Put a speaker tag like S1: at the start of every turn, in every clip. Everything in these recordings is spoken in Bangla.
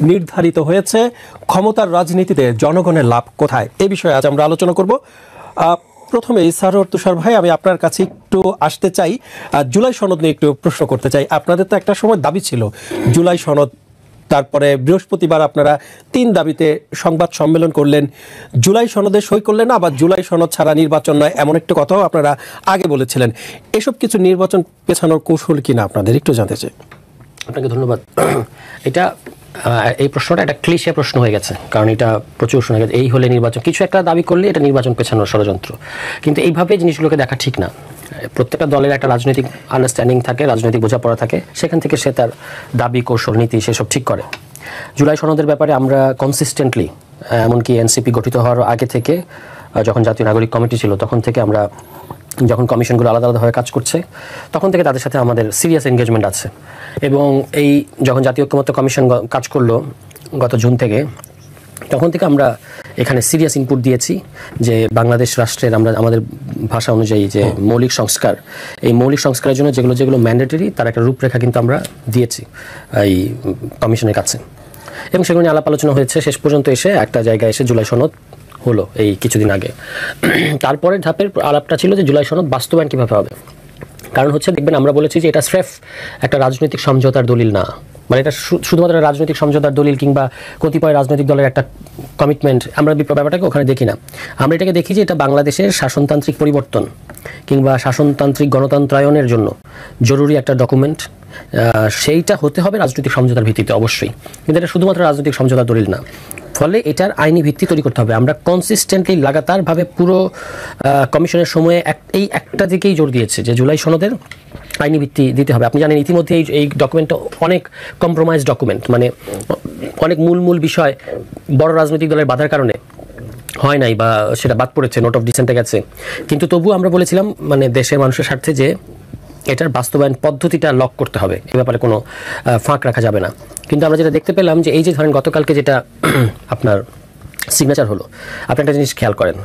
S1: নির্ধারিত হয়েছে, ক্ষমতার রাজনীতিতে জনগণের লাভ কোথায়, এই বিষয়ে আজ আমরা আলোচনা করব। প্রথমে সারোয়ার তুষার ভাই, আমি আপনার কাছে একটু আসতে চাই, জুলাই সনদ নিয়ে একটু প্রশ্ন করতে চাই। আপনাদের তো একটা সময় দাবি ছিল জুলাই সনদ, তারপরে বৃহস্পতিবার আপনারা 3 দাবিতে সংবাদ সম্মেলন করলেন, জুলাই সনদে সই করলেন না, আবার জুলাই সনদ ছাড়া নির্বাচন নয়, এমন একটা কথাও আপনারা আগে বলেছিলেন। এসব কিছু নির্বাচন পেছানোর কৌশল কিনা আপনাদের একটু জানতে চাই।
S2: আপনাকে ধন্যবাদ। এটা এই প্রশ্নটা একটা ক্লিশে প্রশ্ন হয়ে গেছে, কারণ এটা প্রচুর শোনা গেছে এই হলে নির্বাচন, কিছু একটা দাবি করলে এটা নির্বাচন পেছানোর ষড়যন্ত্র। কিন্তু এইভাবে জিনিসগুলোকে দেখা ঠিক না। প্রত্যেকটা দলের একটা রাজনৈতিক আন্ডারস্ট্যান্ডিং থাকে, রাজনৈতিক বোঝাপড়া থাকে, সেখান থেকে সে তার দাবি, কৌশল, নীতি সেসব ঠিক করে। জুলাই সনদের ব্যাপারে আমরা কনসিস্টেন্টলি, এমনকি এনসিপি গঠিত হওয়ার আগে থেকে, যখন জাতীয় নাগরিক কমিটি ছিল তখন থেকে আমরা, যখন কমিশনগুলো আলাদা আলাদাভাবে কাজ করছে তখন থেকে তাদের সাথে আমাদের সিরিয়াস এনগেজমেন্ট আছে। এবং এই যখন জাতীয় ঐক্যমত্য কমিশন কাজ করলো গত জুন থেকে, তখন থেকে আমরা এখানে সিরিয়াস ইনপুট দিয়েছি যে বাংলাদেশ রাষ্ট্রের আমরা আমাদের ভাষা অনুযায়ী যে মৌলিক সংস্কার, এই মৌলিক সংস্কারের জন্য যেগুলো যেগুলো ম্যান্ডেটরি তার একটা রূপরেখা কিন্তু আমরা দিয়েছি এই কমিশনের কাছে, এবং সেগুলো নিয়ে আলাপ আলোচনা হয়েছে। শেষ পর্যন্ত এসে একটা জায়গায় এসে জুলাই সনদ হলো এই কিছুদিন আগে। তারপরে ধাপের আলাপটা ছিল যে জুলাই সনদ বাস্তবায়ন কীভাবে হবে। কারণ হচ্ছে দেখবেন, আমরা বলেছি যে এটা স্রেফ একটা রাজনৈতিক সমঝোতার দলিল না, মানে এটা শুধুমাত্র রাজনৈতিক সমঝোতার দলিল কিংবা কতিপয় রাজনৈতিক দলের একটা কমিটমেন্ট, আমরা ব্যাপারটাকে ওখানে দেখি না। আমরা এটাকে দেখি যে এটা বাংলাদেশের শাসনতান্ত্রিক পরিবর্তন কিংবা শাসনতান্ত্রিক গণতন্ত্রায়নের জন্য জরুরি একটা ডকুমেন্ট। সেইটা হতে হবে রাজনৈতিক সমঝোতার ভিত্তিতে অবশ্যই, কিন্তু এটা শুধুমাত্র রাজনৈতিক সমঝোতার দলিল না। ফলে এটার আইনি ভিত্তি তৈরি করতে হবে। আমরা কনসিস্টেন্টলি লাগাতারভাবে পুরো কমিশনের সময়ে এই একটা দিকেই জোর দিয়েছে যে জুলাই সনদের আইনি ভিত্তি দিতে হবে। আপনি জানেন ইতিমধ্যে এই ডকুমেন্টটা অনেক কম্প্রোমাইজ ডকুমেন্ট, মানে অনেক মূল বিষয় বড় রাজনৈতিক দলের বাধার কারণে হয় নাই বা সেটা বাদ পড়েছে, নোট অফ ডিসেন্টে গেছে। কিন্তু তবু আমরা বলেছিলাম মানে দেশের মানুষের স্বার্থে যে এটার বাস্তবায়ন পদ্ধতিটা লক করতে হবে, এ ব্যাপারে কোনো ফাঁক রাখা যাবে না। কিন্তু আমরা যেটা দেখতে পেলাম যে এই যে ধরেন গতকালকে যেটা আপনার সিগনেচার হলো, আপনি একটা জিনিস খেয়াল করেন,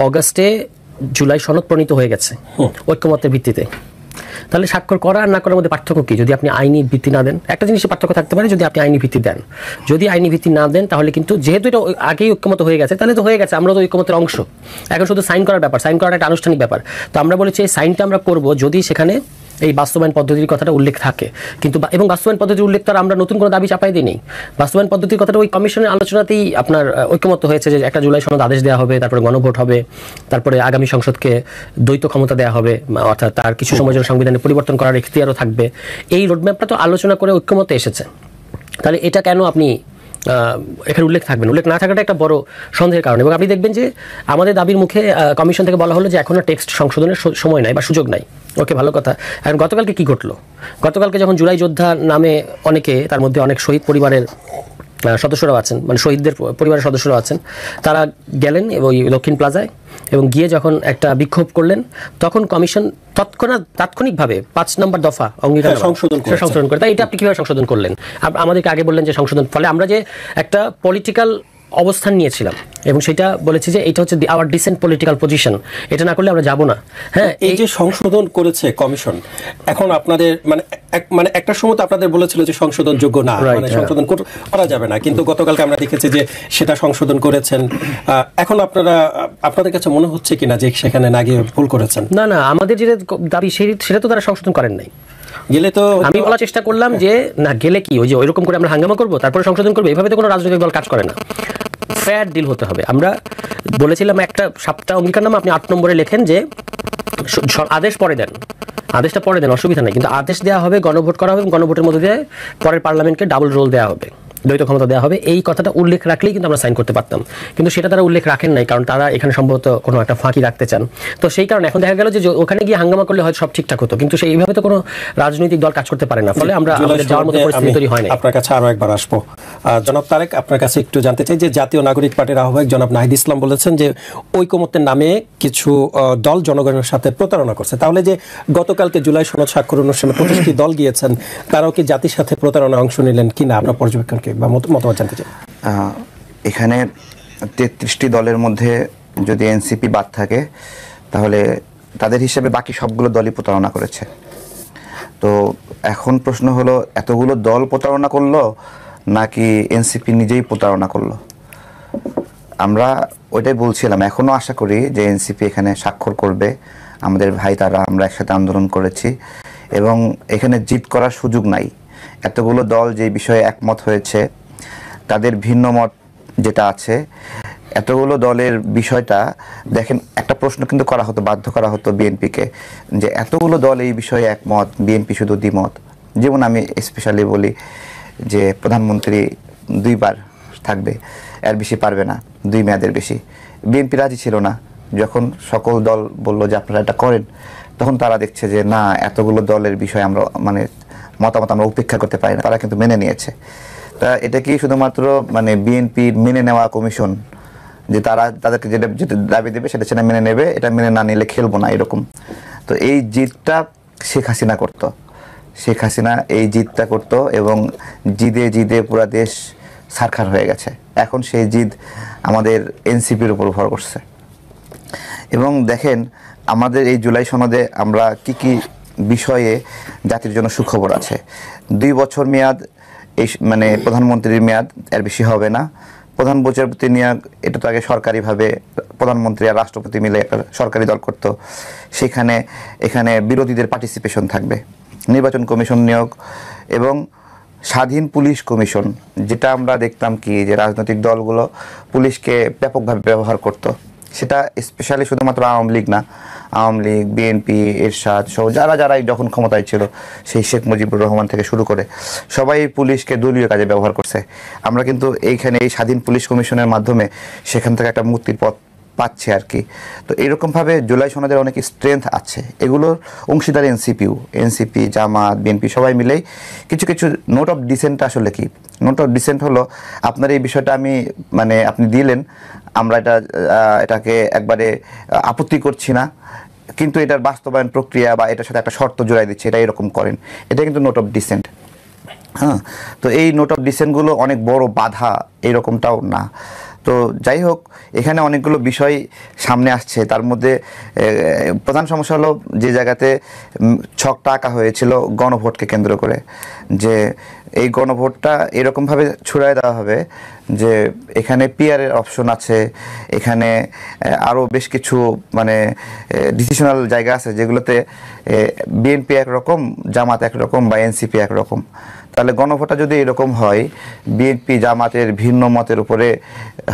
S2: অগাস্টে জুলাই সনদ প্রণীত হয়ে গেছে ঐক্যমত্যের ভিত্তিতে। তাহলে স্বাক্ষর করা আর না করার মধ্যে পার্থক্য কি? যদি আপনি আইনি ভিত্তি না দেন, একটা জিনিসের পার্থক্য থাকতে পারে যদি আপনি আইনি ভিত্তি দেন। যদি আইনি ভিত্তি না দেন তাহলে কিন্তু যেহেতু এটা আগেই ঐক্যমত হয়ে গেছে তাহলে তো হয়ে গেছে, আমরা তো ঐক্যমতের অংশ, এখন শুধু সাইন করার ব্যাপার, সাইন করাটা একটা আনুষ্ঠানিক ব্যাপার। তো আমরা বলেছি এই সাইনটা আমরা করব যদি সেখানে এই বাস্তবায়ন পদ্ধতির কথাটা উল্লেখ থাকে। কিন্তু এবং বাস্তবায়ন পদ্ধতির উল্লেখ তো আমরা নতুন কোনো দাবি চাপাই দিই। বাস্তবায়ন পদ্ধতির কথাটা ওই কমিশনের আলোচনাতেই আপনার ঐক্যমত্য হয়েছে যে একটা জুলাই সনদ আদেশ দেওয়া হবে, তারপরে গণভোট হবে, তারপরে আগামী সংসদকে দ্বৈত ক্ষমতা দেওয়া হবে, অর্থাৎ তার কিছু সময়ের জন্য সংবিধানে পরিবর্তন করার এখতিয়ারও থাকবে। এই রোডম্যাপটা তো আলোচনা করে ঐক্যমত্যে এসেছে। তাহলে এটা কেন আপনি এখানে উল্লেখ থাকবেন? উল্লেখ না থাকাটা একটা বড় সন্দেহের কারণ। এবং আপনি দেখবেন যে আমাদের দাবির মুখে কমিশন থেকে বলা হলো যে এখনো টেক্সট সংশোধনের সময় নাই বা সুযোগ নাই। ওকে, ভালো কথা। এখন গতকালকে কি ঘটলো? গতকালকে যখন জুলাই যোদ্ধা নামে অনেকে, তার মধ্যে অনেক শহীদ পরিবারের সদস্যরাও আছেন, মানে শহীদদের পরিবারের সদস্যরাও আছেন, তারা গেলেন ওই দক্ষিণ প্লাজায় এবং গিয়ে যখন একটা বিক্ষোভ করলেন, তখন কমিশন তাৎক্ষণিকভাবে 5 নম্বর দফা অঙ্গীকার সংশোধন করে। তাই এটা আপনি কীভাবে সংশোধন করলেন? আমাদেরকে আগে বললেন যে সংশোধন, ফলে আমরা যে একটা পলিটিক্যাল অবস্থান নিয়েছিলাম এবং সেটা বলেছি যে এটা হচ্ছে আওয়ার ডিসেন্ট পলিটিক্যাল পজিশন, এটা না করলে আমরা যাব না। হ্যাঁ,
S1: এই যে সংশোধন করেছে কমিশন, এখন আপনাদের মানে একটা সময় তো আপনাদের বলেছিল যে সংশোধন যোগ্য না, মানে সংশোধন করা যাবে না, কিন্তু গতকালকে আমরা দেখেছি যে সেটা সংশোধন করেছেন। এখন আপনাদের কাছে মনে হচ্ছে কিনা যে সেখানে না গিয়ে ভুল করেছেন?
S2: না, আমাদের যেটা দাবি সেটা তো তারা সংশোধন করেন নাই।
S1: গেলে তো
S2: আমি বলার চেষ্টা করলাম যে না, গেলে কি ওই যে ওইরকম করে আমরা হাঙ্গামা করবো তারপরে সংশোধন করবো, এইভাবে তো কোনো রাজনৈতিক দল কাজ করে না। ফেয়ার ডিল হতে হবে। আমরা বলেছিলাম একটা সপ্তাহ অঙ্গীকারনামা আপনি 8 নম্বরে লেখেন যে আদেশ পরে দেন, আদেশটা পরে দেন, অসুবিধা নেই, কিন্তু আদেশ দেওয়া হবে, গণভোট করা হবে, গণভোটের মধ্যে দিয়ে পরের পার্লামেন্টকে ডাবল রোল দেওয়া হবে, দ্বৈত ক্ষমতা দেওয়া হবে। এই কথাটা উল্লেখ রাখলেই কিন্তু আমরা সাইন করতে পারতাম, কিন্তু সেটা তারা উল্লেখ রাখেন নাই, কারণ তারা এখানে সম্ভবত কোনো একটা ফাঁকি রাখতে চান। তো সেই কারণে এখন দেখা গেল যে ওখানে গিয়ে হাঙ্গামা করলে হয়তো সব ঠিকঠাক হতো, কিন্তু সেইভাবে তো কোনো রাজনৈতিক দল কাজ করতে পারে না। ফলে আমরা যাওয়ার মতো পরিস্থিতি তৈরি হয় না।
S1: আপনার কাছে আরো একবার আসবো। জনাব তারেক, আপনার কাছে একটু জানতে চাই যে জাতীয় নাগরিক পার্টির আহ্বায়ক জনাব নাহিদ ইসলাম বলেছেন যে ঐকমত্যের নামে কিছু দল জনগণের সাথে প্রতারণা করছে। তাহলে যে গতকালকে জুলাই সনদ স্বাক্ষর অনুষ্ঠানে 25টি দল গিয়েছেন, তারাও কি জাতির সাথে প্রতারণা অংশ নিলেন কিনা আপনার পর্যবেক্ষণকে বা মতামত জানতে চাই।
S3: এখানে 33টি দলের মধ্যে যদি এনসিপি বাদ থাকে তাহলে তাদের হিসেবে বাকি সবগুলো দলই প্রতারণা করেছে। তো এখন প্রশ্ন হলো, এতগুলো দল প্রতারণা করলো, নাকি এনসিপি নিজেই প্রতারণা করলো? আমরা ওইটাই বলছিলাম, এখনও আশা করি যে এনসিপি এখানে স্বাক্ষর করবে। আমাদের ভাই তারা, আমরা একসাথে আন্দোলন করেছি এবং এখানে জিত করার সুযোগ নাই। এতগুলো দল যে বিষয়ে একমত হয়েছে, তাদের ভিন্ন মত যেটা আছে, এতগুলো দলের বিষয়টা দেখেন, একটা প্রশ্ন কিন্তু করা হতো, বাধ্য করা হতো বিএনপিকে যে এতগুলো দল এই বিষয়ে একমত, বিএনপি শুধু দ্বিমত। যেমন আমি স্পেশালি বলি যে প্রধানমন্ত্রী 2 বার থাকবে, এর বেশি পারবে না, 2 মেয়াদের বেশি। বিএনপি রাজি ছিল না। যখন সকল দল বলল যে আপনারা এটা করেন, তখন তারা দেখছে যে না, এতগুলো দলের বিষয়ে আমরা মানে মতামত আমরা উপেক্ষা করতে পারি না, তারা কিন্তু মেনে নিয়েছে। তা এটা কি শুধুমাত্র মানে বিএনপির মেনে নেওয়া কমিশন যে তারা তাদেরকে যেটা যেটা দাবি দেবে সেটা সেটা মেনে নেবে, এটা মেনে না নিলে খেলবো না, এরকম? তো এই জিতটা শেখ হাসিনা করতো, শেখ হাসিনা এই জিতটা করতো এবং জিদে জিদে পুরা দেশ ছারখার হয়ে গেছে। এখন সেই জিদ আমাদের এনসিপির উপর ভর করছে। এবং দেখেন, আমাদের এই জুলাই সনদে আমরা কি কি বিষয়ে জাতির জন্য সুখবর আছে। 2 বছর মেয়াদ, এই মানে প্রধানমন্ত্রীর মেয়াদ, এর বেশি হবে না। প্রধান বিচারপতি নিয়োগ, এটা তো আগে সরকারিভাবে প্রধানমন্ত্রী আর রাষ্ট্রপতি মিলে একটা সরকারি দল করত, সেখানে এখানে বিরোধীদের পার্টিসিপেশন থাকবে। নির্বাচন কমিশন নিয়োগ এবং স্বাধীন পুলিশ কমিশন, যেটা আমরা দেখতাম কি যে রাজনৈতিক দলগুলো পুলিশকে ব্যাপকভাবে ব্যবহার করত, সেটা স্পেশালি শুধুমাত্র আওয়ামী লীগ না, আওয়ামী লীগ, বিএনপি, এরশাদ সহ যারাই যখন ক্ষমতায় ছিল, সেই শেখ মুজিবুর রহমান থেকে শুরু করে সবাই পুলিশকে দলীয় কাজে ব্যবহার করছে। আমরা কিন্তু এইখানে এই স্বাধীন পুলিশ কমিশনের মাধ্যমে সেখান থেকে একটা মুক্তির পথ পাচ্ছে আর কি। তো এরকমভাবে জুলাই সনদের অনেক স্ট্রেংথ আছে, এগুলোর অংশীদার এনসিপি, জামাত, বিএনপি সবাই মিলেই কিছু কিছু নোট অফ ডিসেন্ট। আসলে কি নোট অফ ডিসেন্ট হলো, আপনার এই বিষয়টা আমি মানে আপনি দিলেন, আমরা এটাকে একবারে আপত্তি করছি না, কিন্তু এটার বাস্তবায়ন প্রক্রিয়া বা এটার সাথে একটা শর্ত জোড়াই দিচ্ছে, এটা এরকম করেন, এটা কিন্তু নোট অফ ডিসেন্ট। হ্যাঁ, তো এই নোট অফ ডিসেন্টগুলো অনেক বড় বাধা এরকমটাও না। তো যাই হোক, এখানে অনেকগুলো বিষয় সামনে আসছে। তার মধ্যে প্রধান সমস্যা হলো যে জায়গাতে ছকটা আঁকা হয়েছিল গণভোটকে কেন্দ্র করে, যে এই গণভোটটা এরকমভাবে ছুড়ায় দেওয়া হবে যে এখানে পিআরের অপশন আছে, এখানে আরও বেশ কিছু মানে ডিসিশনাল জায়গা আছে যেগুলোতে বিএনপি একরকম, জামাত একরকম বা এনসিপি একরকম। তাহলে গণভোটটা যদি এরকম হয়, বিএনপি জামাতের ভিন্ন মতের উপরে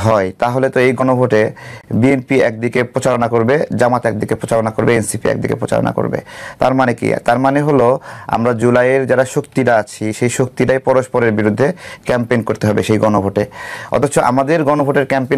S3: হয়, তাহলে তো এই গণভোটে বিএনপি একদিকে প্রচারণা করবে, জামাত একদিকে প্রচারণা করবে, এনসিপি একদিকে প্রচারণা করবে। তার মানে কি? তার মানে হলো আমরা জুলাইয়ের যারা শক্তিটা আছি, সেই শক্তিটাই পরস্পরের বিরুদ্ধে ক্যাম্পেইন করতে হবে সেই গণভোটে। অথচ আমাদের গণভোটের ক্যাম্পেইন